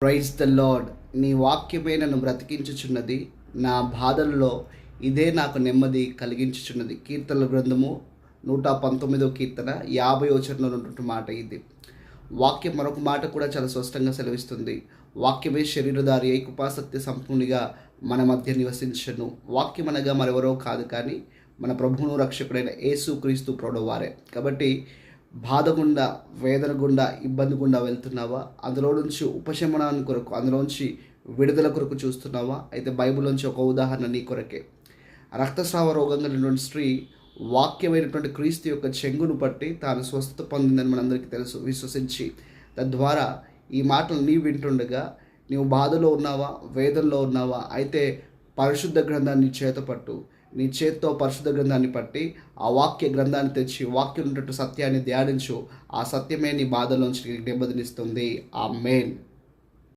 Praise the lord. నీ వాక్యమే నన్ను బ్రతికించుచున్నది, నా బాధల్లో ఇదే నాకు నెమ్మది కలిగించుచున్నది. కీర్తనల గ్రంథము 119వ కీర్తన 50వ వచనంలో ఉన్నటువంటి మాట ఇది. వాక్యం మరొక మాట కూడా చాలా స్పష్టంగా సెలవిస్తుంది. వాక్యమే శరీరధారి అయి కృపాసత్య సంపూర్ణిగా మన మధ్య నివసించను. వాక్యం అనగా మరెవరో కాదు, కానీ మన ప్రభువును రక్షకుడైన యేసుక్రీస్తు ప్రభువారే. కాబట్టి బాధ గుండా, వేదన గుండా, ఇబ్బంది గుండా వెళ్తున్నావా? అందులో నుంచి ఉపశమనాన్ని కొరకు, అందులోంచి విడుదల కొరకు చూస్తున్నావా? అయితే బైబిల్ నుంచి ఒక ఉదాహరణ నీ కొరకే. రక్తస్రావ రోగంగా ఉన్నటువంటి స్త్రీ వాక్యమైనటువంటి క్రీస్తు యొక్క చెంగును పట్టి తాను స్వస్థత పొందిందని మనందరికీ తెలుసు. విశ్వసించి తద్వారా ఈ మాటలు నీవు వింటుండగా, నీవు బాధలో ఉన్నావా, వేదనలో ఉన్నావా? అయితే పరిశుద్ధ గ్రంథాన్ని చేతపట్టు. నీ చేత్తో పరిశుద్ధ గ్రంథాన్ని పట్టి ఆ వాక్య గ్రంథాన్ని తెచ్చి వాక్యం ఉన్నట్టు సత్యాన్ని ధ్యానించు. ఆ సత్యమే నీ బాధలోంచి నెమ్మదినిస్తుంది. ఆమేన్.